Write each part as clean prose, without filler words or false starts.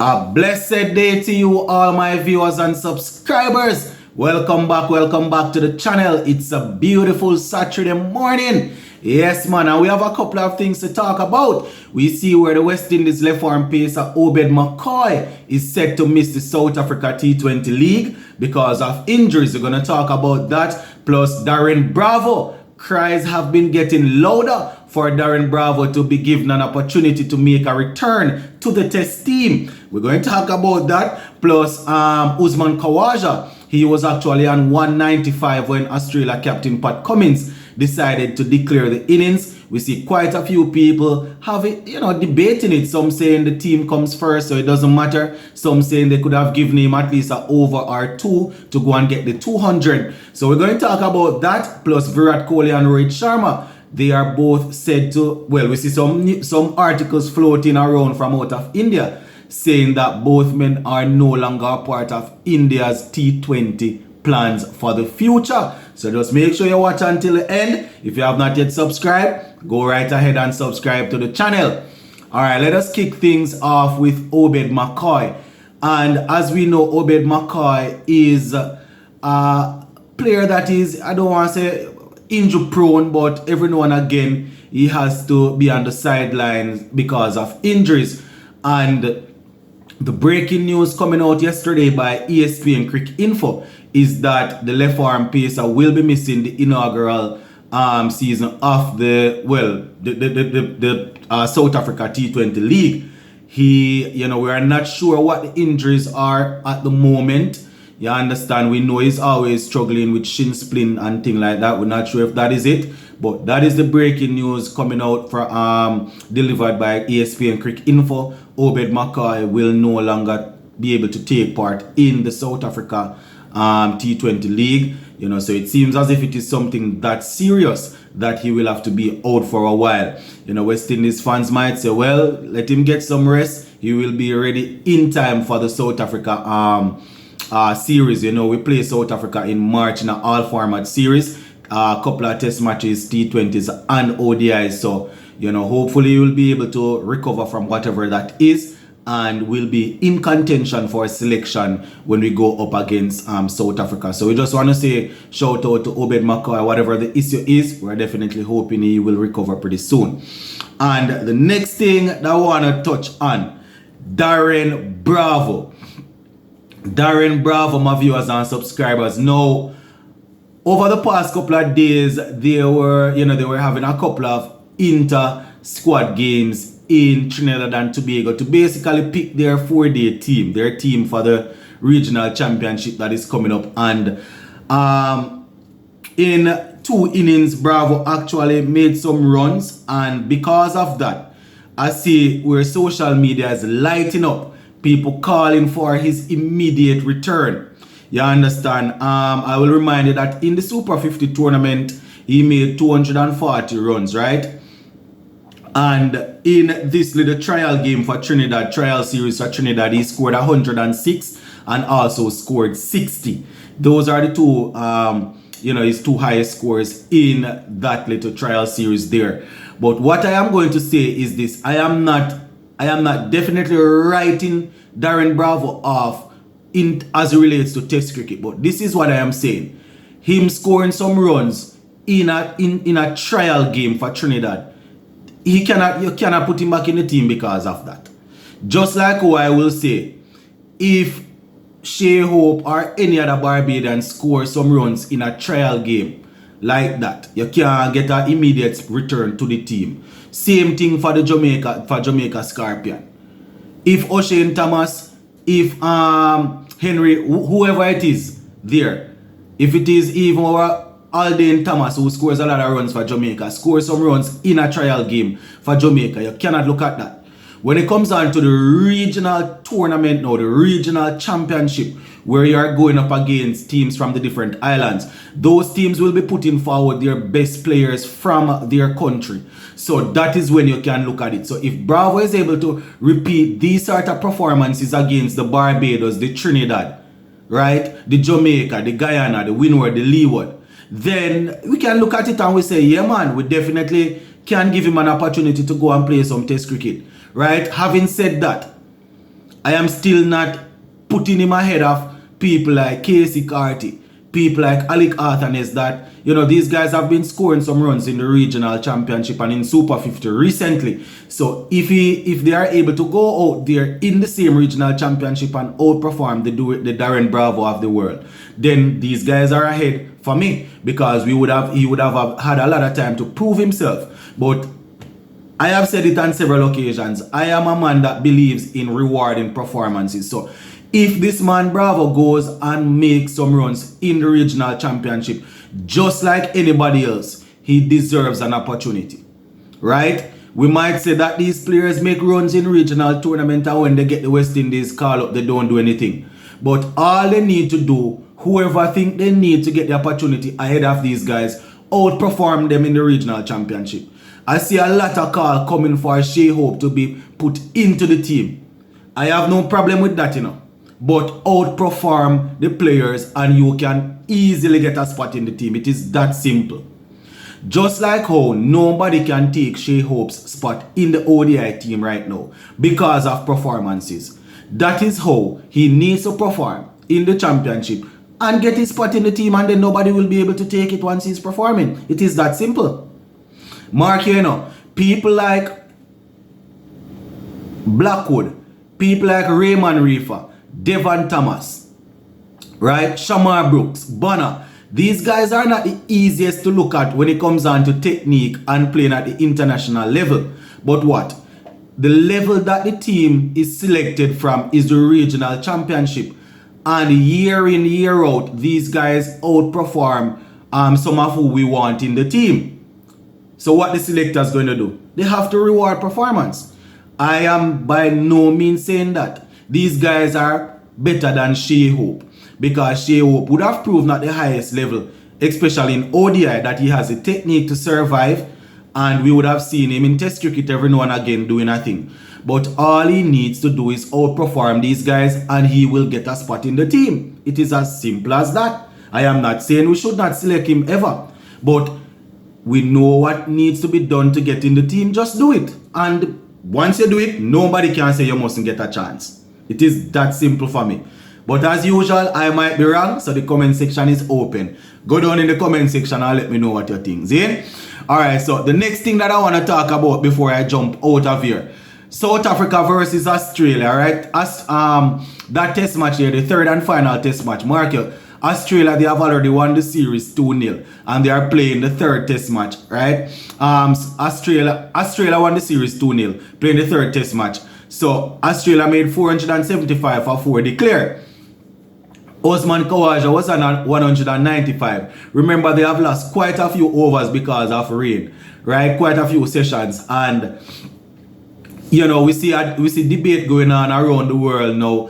A blessed day to you, all my viewers and subscribers. Welcome back to the channel. It's a beautiful Saturday morning. Yes, man, and we have a couple of things to talk about. We see where the West Indies left arm pacer Obed McCoy is set to miss the South Africa T20 League because of injuries. We're going to talk about that. Plus, Darren Bravo. Cries have been getting louder for Darren Bravo to be given an opportunity to make a return to the test team. We're going to talk about that. Plus, Usman Khawaja, he was actually on 195 when Australia captain Pat Cummins decided to declare the innings. We see quite a few people having, debating it. Some saying the team comes first, so it doesn't matter. Some saying they could have given him at least an over or two to go and get the 200. So we're going to talk about that. Plus Virat Kohli and Rohit Sharma. They are both said to, we see some articles floating around from out of India saying that both men are no longer a part of India's T20 plans for the future. So just make sure you watch until the end. If you have not yet subscribed, go right ahead and subscribe to the channel. Alright, let us kick things off with Obed McCoy. And as we know, Obed McCoy is a player that is, I don't want to say injury prone, but every now and again he has to be on the sidelines because of injuries. And the breaking news coming out yesterday by ESPN Cricket Info is that the left arm pacer will be missing the inaugural season of the South Africa T20 League. We are not sure what the injuries are at the moment. You understand, we know he's always struggling with shin splint and things like that. We're not sure if that is it, but that is the breaking news coming out from delivered by ESPN Cricket Info. Obed McCoy will no longer be able to take part in the South Africa T20 League. So it seems as if it is something that serious that he will have to be out for a while. West Indies fans might say, well, let him get some rest. He will be ready in time for the South Africa series. We play South Africa in March in an all-format series. A couple of test matches, T20s and ODIs. So, hopefully you will be able to recover from whatever that is and will be in contention for selection when we go up against South Africa. So we just want to say shout out to Obed McCoy. Whatever the issue is, we're definitely hoping he will recover pretty soon. And the next thing that I want to touch on, Darren Bravo. Darren Bravo, my viewers and subscribers. Now, over the past couple of days, they were having a couple of inter-squad games in Trinidad and Tobago to basically pick their 4-day team, their team for the regional championship that is coming up. And in 2 innings, Bravo actually made some runs, and because of that, I see where social media is lighting up, people calling for his immediate return. You understand? I will remind you that in the Super 50 tournament, he made 240 runs, right? And in this little trial game for Trinidad, trial series for Trinidad, he scored 106 and also scored 60. Those are the two, his 2 highest scores in that little trial series there. But what I am going to say is this: I am not definitely writing Darren Bravo off as it relates to test cricket, but this is what I am saying. Him scoring some runs in a trial game for Trinidad, you cannot put him back in the team because of that. Just like who I will say, if Shea Hope or any other Barbadian score some runs in a trial game like that, you can't get an immediate return to the team. Same thing for Jamaica Scorpion. If O'Shane Thomas, if Henry, whoever it is there, if it is even our Aldane Thomas, who scores a lot of runs for Jamaica, scores some runs in a trial game for Jamaica, you cannot look at that. When it comes down to the regional tournament now, the regional championship, where you are going up against teams from the different islands, those teams will be putting forward their best players from their country. So that is when you can look at it. So if Bravo is able to repeat these sort of performances against the Barbados, the Trinidad, right, the Jamaica, the Guyana, the Windward, the Leeward, then we can look at it and we say, yeah man, we definitely can give him an opportunity to go and play some test cricket, right? Having said that, I am still not putting him ahead of people like Casey Carty, people like Alec Arthanes that, these guys have been scoring some runs in the regional championship and in Super 50 recently. So if they are able to go out there in the same regional championship and outperform the Darren Bravo of the world, then these guys are ahead for me, because he would have had a lot of time to prove himself. But I have said it on several occasions, I am a man that believes in rewarding performances. So if this man Bravo goes and makes some runs in the regional championship, just like anybody else, he deserves an opportunity, right? We might say that these players make runs in regional tournament, and when they get the West Indies call up, they don't do anything. But all they need to do, whoever think they need to get the opportunity ahead of these guys, outperform them in the regional championship. I see a lot of call coming for Shea Hope to be put into the team. I have no problem with that, But outperform the players and you can easily get a spot in the team. It is that simple. Just like how nobody can take Shea Hope's spot in the ODI team right now because of performances. That is how he needs to perform in the championship and get his spot in the team, and then nobody will be able to take it once he's performing. It is that simple. Mark, people like Blackwood, people like Raymond Reefer, Devon Thomas, right? Shamar Brooks, Bonner. These guys are not the easiest to look at when it comes on to technique and playing at the international level. But what? The level that the team is selected from is the regional championship. And year in, year out, these guys outperform some of who we want in the team. So what the selector is going to do? They have to reward performance. I am by no means saying that these guys are better than Shea Hope, because Shea Hope would have proven at the highest level, especially in ODI, that he has a technique to survive, and we would have seen him in Test cricket every now and again doing a thing. But all he needs to do is outperform these guys and he will get a spot in the team. It is as simple as that. I am not saying we should not select him ever, but we know what needs to be done to get in the team. Just do it. And once you do it, nobody can say you mustn't get a chance. It is that simple for me. But as usual, I might be wrong, so the comment section is open. Go down in the comment section and let me know what you think. See? Alright, so the next thing that I want to talk about before I jump out of here. South Africa versus Australia, right? That test match here, the third and final test match. Mark you, Australia, they have already won the series 2-0 and they are playing the third test match, right? Australia won the series 2-0, playing the third test match. So Australia made 475 for 4 declare. Osman Khawaja was on 195. Remember, they have lost quite a few overs because of rain, right? Quite a few sessions. And we see debate going on around the world now.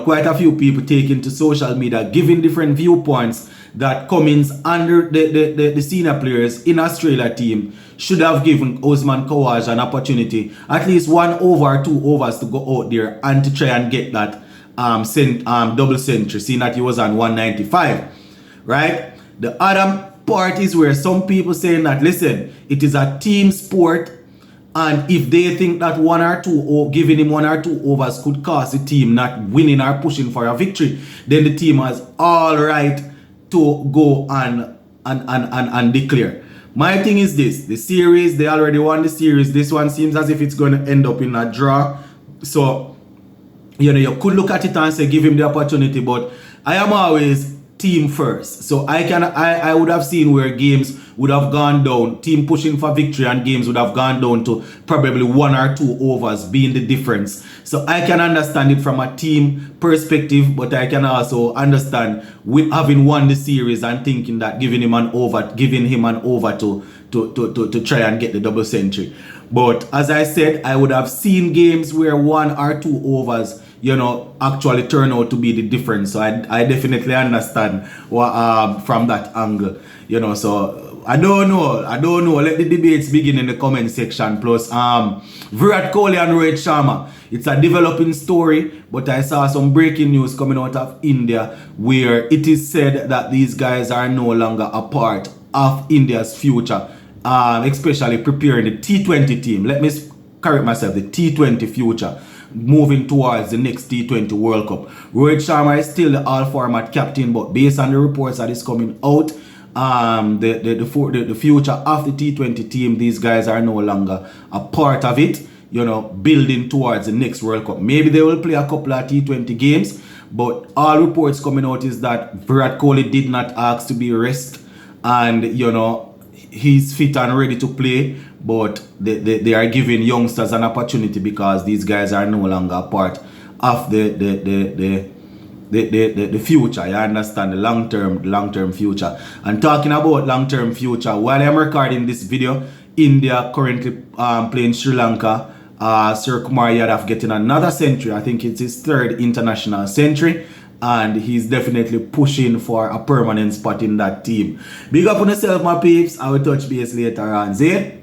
Quite a few people taking to social media, giving different viewpoints that Cummins and the senior players in Australia team should have given Osman Khawaja an opportunity, at least 1 over or 2 overs, to go out there and to try and get that double century, seeing that he was on 195, right? The other part is where some people saying that, listen, it is a team sport, and if they think that 1 or 2 or giving him 1 or 2 overs could cost the team not winning or pushing for a victory, then the team has all right to go and declare. My thing is this: the series, they already won the series. This one seems as if it's going to end up in a draw. So you could look at it and say give him the opportunity, but I am always team first. So I would have seen where games would have gone down, team pushing for victory, and games would have gone down to probably 1 or 2 overs being the difference. So I can understand it from a team perspective, but I can also understand with having won the series and thinking that giving him an over to try and get the double century. But as I said, I would have seen games where 1 or 2 overs actually turn out to be the difference. So I definitely understand from that angle. So I don't know. Let the debates begin in the comment section. Plus, Virat Kohli and Rohit Sharma. It's a developing story, but I saw some breaking news coming out of India where it is said that these guys are no longer a part of India's future, especially preparing the T20 team. Let me correct myself, the T20 future. moving towards the next T20 World Cup. Rohit Sharma is still the all-format captain, but based on the reports that is coming out, the future of the T20 team, these guys are no longer a part of it, you know, building towards the next World Cup. Maybe they will play a couple of T20 games, but all reports coming out is that Virat Kohli did not ask to be rested, and, you know, he's fit and ready to play, but they are giving youngsters an opportunity because these guys are no longer a part of the future. You understand, the long-term future. And talking about long-term future, while I'm recording this video, India currently playing Sri Lanka. Sir Kumar Yadav getting another century. I think it's his third international century, and he's definitely pushing for a permanent spot in that team. Big up on yourself, my peeps. I will touch base later on. See?